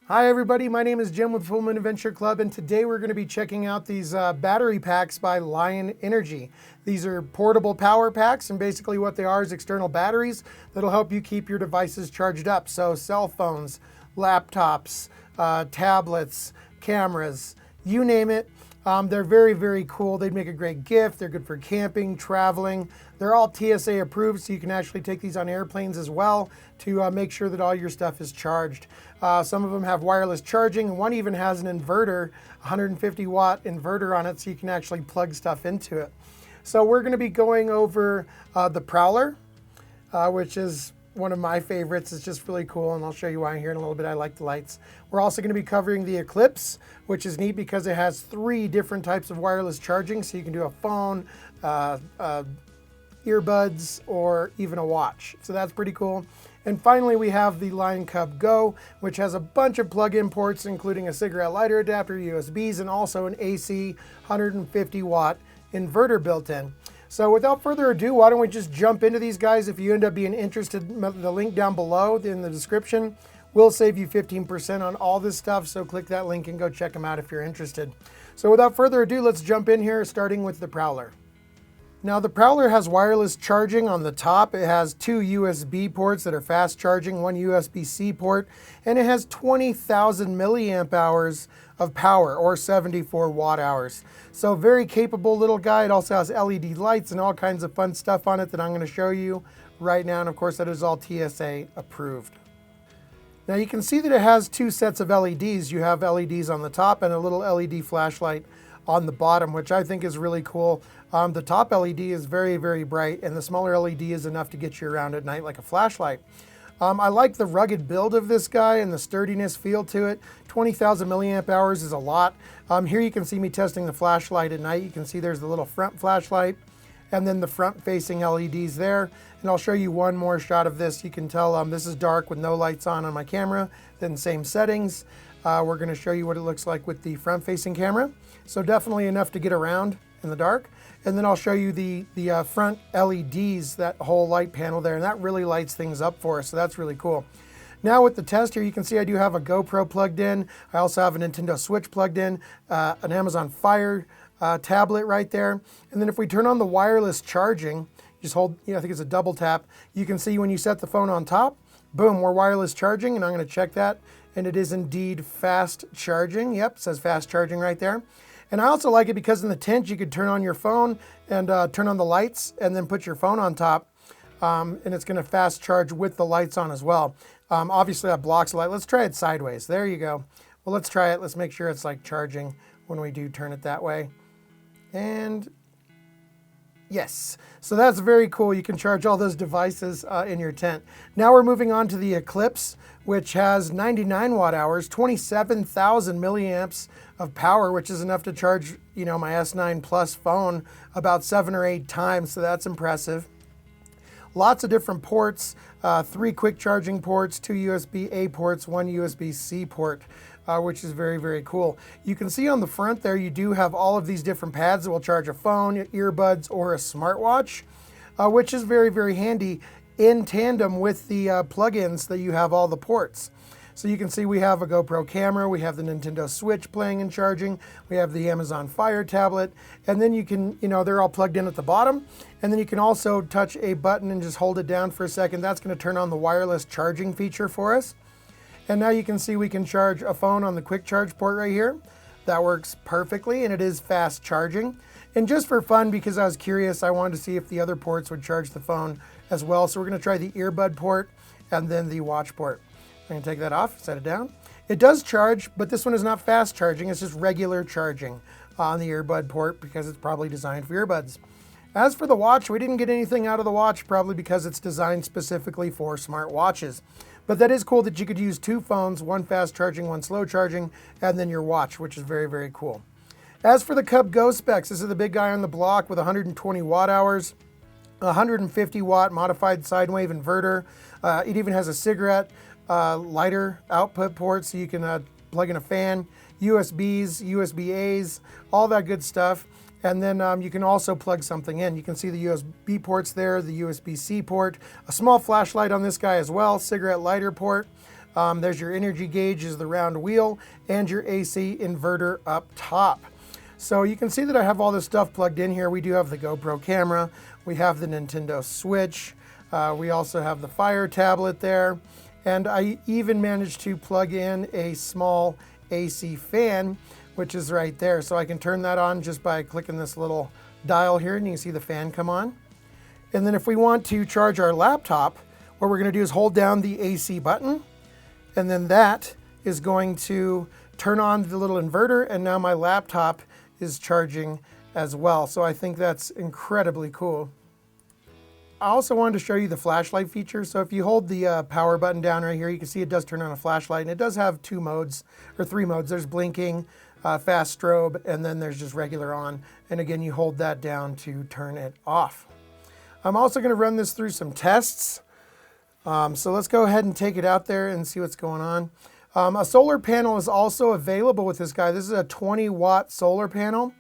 Hi everybody, my name is Jim with Full Moon Adventure Club, and today we're going to be checking out these battery packs by Lion Energy. These are portable power packs, and basically what they are is external batteries that'll help you keep your devices charged up. So cell phones, laptops, tablets, cameras, you name it. They're very, very cool. They'd make a great gift. They're good for camping, traveling. They're all TSA approved, so you can actually take these on airplanes as well to make sure that all your stuff is charged. Some of them have wireless charging. One even has an inverter, 150 watt inverter on it, so you can actually plug stuff into it. So we're going to be going over the Prowler, which is one of my favorites. It's just really cool, and I'll show you why here in a little bit. I like the lights. We're also going to be covering the Eclipse, which is neat because it has 3 different types of wireless charging, so you can do a phone, earbuds, or even a watch. So that's pretty cool. And finally, we have the Lion Cub Go, which has a bunch of plug-in ports, including a cigarette lighter adapter, USBs, and also an AC 150 watt inverter built in. So without further ado, why don't we just jump into these guys? If you end up being interested, the link down below in the description will save you 15% on all this stuff. So click that link and go check them out if you're interested. So without further ado, let's jump in here, starting with the Prowler. Now the Prowler has wireless charging on the top. It has 2 USB ports that are fast charging, 1 USB-C port, and it has 20,000 milliamp hours of power, or 74 watt hours. So very capable little guy. It also has LED lights and all kinds of fun stuff on it that I'm going to show you right now. And of course that is all TSA approved. Now you can see that it has 2 sets of LEDs. You have LEDs on the top and a little LED flashlight on the bottom, which I think is really cool. The top LED is very, very bright, and the smaller LED is enough to get you around at night like a flashlight. I like the rugged build of this guy and the sturdiness feel to it. 20,000 milliamp hours is a lot. Here you can see me testing the flashlight at night. You can see there's the little front flashlight and then the front facing LEDs there. And I'll show you one more shot of this. You can tell this is dark with no lights on my camera, then same settings. We're going to show you what it looks like with the front facing camera. So definitely enough to get around in the dark. And then I'll show you the front LEDs, that whole light panel there, and that really lights things up for us, so that's really cool. Now with the test here, you can see I do have a GoPro plugged in. I also have a Nintendo Switch plugged in, an Amazon Fire tablet right there. And then if we turn on the wireless charging, just hold, I think it's a double tap, you can see when you set the phone on top, boom, we're wireless charging, and I'm going to check that. And it is indeed fast charging. Yep, it says fast charging right there. And I also like it because in the tent you could turn on your phone and turn on the lights and then put your phone on top, and it's going to fast charge with the lights on as well. Obviously that blocks the light. Let's try it sideways. There you go. Well, let's try it. Let's make sure it's like charging when we do turn it that way. And yes, so that's very cool. You can charge all those devices in your tent. Now we're moving on to the Eclipse, which has 99 watt hours, 27,000 milliamps of power, which is enough to charge, my S9 Plus phone about 7 or 8 times. So that's impressive. Lots of different ports, 3 quick charging ports, 2 USB-A ports, 1 USB-C port, which is very, very cool. You can see on the front there, you do have all of these different pads that will charge a phone, earbuds, or a smartwatch, which is very, very handy in tandem with the plugins that you have all the ports. So you can see we have a GoPro camera, we have the Nintendo Switch playing and charging, we have the Amazon Fire tablet, and then you can, they're all plugged in at the bottom, and then you can also touch a button and just hold it down for a second. That's going to turn on the wireless charging feature for us. And now you can see we can charge a phone on the quick charge port right here. That works perfectly, and it is fast charging. And just for fun, because I was curious, I wanted to see if the other ports would charge the phone as well. So we're going to try the earbud port and then the watch port. I'm going to take that off, set it down. It does charge, but this one is not fast charging. It's just regular charging on the earbud port because it's probably designed for earbuds. As for the watch, we didn't get anything out of the watch, probably because it's designed specifically for smart watches. But that is cool that you could use 2 phones, 1 fast charging, 1 slow charging, and then your watch, which is very, very cool. As for the Cub Go Specs, this is the big guy on the block with 120 watt hours, 150 watt modified sine wave inverter. It even has a cigarette lighter output port, so you can plug in a fan, USBs, USB-As, all that good stuff. And then you can also plug something in. You can see the USB ports there, the USB-C port, a small flashlight on this guy as well, cigarette lighter port. There's your energy gauge, is the round wheel, and your AC inverter up top. So you can see that I have all this stuff plugged in here. We do have the GoPro camera. We have the Nintendo Switch. We also have the Fire tablet there. And I even managed to plug in a small AC fan, which is right there. So I can turn that on just by clicking this little dial here, and you can see the fan come on. And then if we want to charge our laptop, what we're going to do is hold down the AC button, and then that is going to turn on the little inverter, and now my laptop is charging as well. So I think that's incredibly cool. I also wanted to show you the flashlight feature. So if you hold the power button down right here, you can see it does turn on a flashlight, and it does have 2 modes, or 3 modes. There's blinking, fast strobe, and then there's just regular on. And again, you hold that down to turn it off. I'm also going to run this through some tests. So let's go ahead and take it out there and see what's going on. A solar panel is also available with this guy. This is a 20-watt solar panel.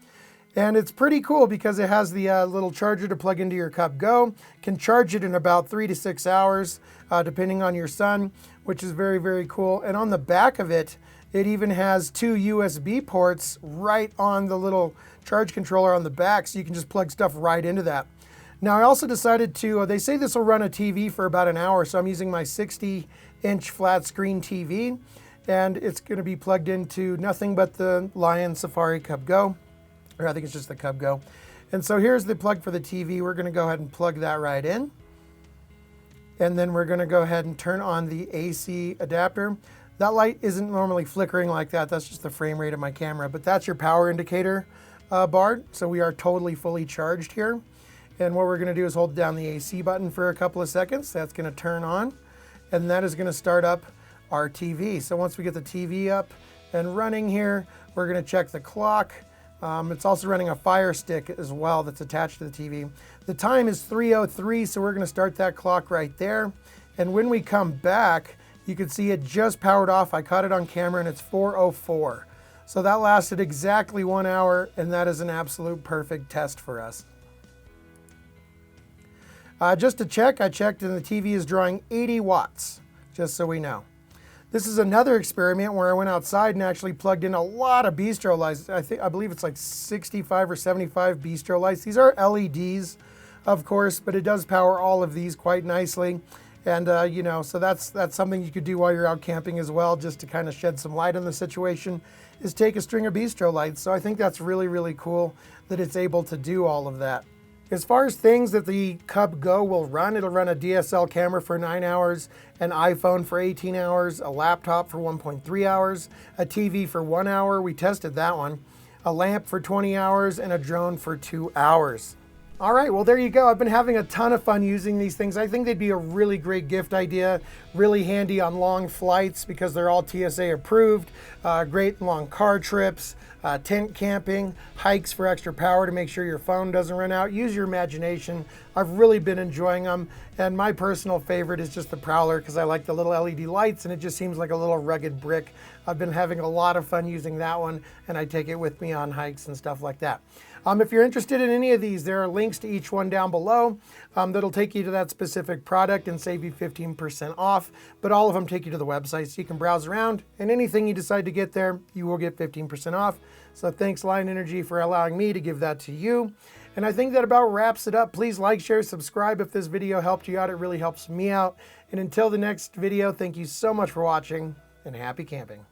And it's pretty cool because it has the little charger to plug into your Cub Go. Can charge it in about 3 to 6 hours, depending on your sun, which is very, very cool. And on the back of it, it even has 2 USB ports right on the little charge controller on the back, so you can just plug stuff right into that. Now I also decided to, they say this will run a TV for about an hour, so I'm using my 60-inch flat screen TV, and it's going to be plugged into nothing but the Lion Safari Cub Go. Or I think it's just the Cub Go. And so here's the plug for the TV. We're going to go ahead and plug that right in. And then we're going to go ahead and turn on the AC adapter. That light isn't normally flickering like that. That's just the frame rate of my camera. But that's your power indicator bar. So we are totally fully charged here. And what we're going to do is hold down the AC button for a couple of seconds. That's going to turn on. And that is going to start up our TV. So once we get the TV up and running here, we're going to check the clock. It's also running a Fire Stick as well that's attached to the TV. The time is 3:03, so we're going to start that clock right there. And when we come back, you can see it just powered off. I caught it on camera, and it's 4:04. So that lasted exactly 1 hour, and that is an absolute perfect test for us. Just to check, I checked, and the TV is drawing 80 watts, just so we know. This is another experiment where I went outside and actually plugged in a lot of bistro lights. I believe it's like 65 or 75 bistro lights. These are LEDs, of course, but it does power all of these quite nicely. And you know, so that's something you could do while you're out camping as well, just to kind of shed some light on the situation, is take a string of bistro lights. So I think that's really, really cool that it's able to do all of that. As far as things that the Cub Go will run, it'll run a DSL camera for 9 hours, an iPhone for 18 hours, a laptop for 1.3 hours, a TV for 1 hour, we tested that one, a lamp for 20 hours, and a drone for 2 hours. All right, well, there you go. I've been having a ton of fun using these things. I think they'd be a really great gift idea, really handy on long flights because they're all TSA approved, great long car trips, tent camping, hikes for extra power to make sure your phone doesn't run out. Use your imagination. I've really been enjoying them. And my personal favorite is just the Prowler because I like the little LED lights and it just seems like a little rugged brick. I've been having a lot of fun using that one, and I take it with me on hikes and stuff like that. If you're interested in any of these, there are links to each one down below that'll take you to that specific product and save you 15% off. But all of them take you to the website, so you can browse around, and anything you decide to get there, you will get 15% off. So thanks, Lion Energy, for allowing me to give that to you. And I think that about wraps it up. Please like, share, subscribe if this video helped you out. It really helps me out. And until the next video, thank you so much for watching, and happy camping.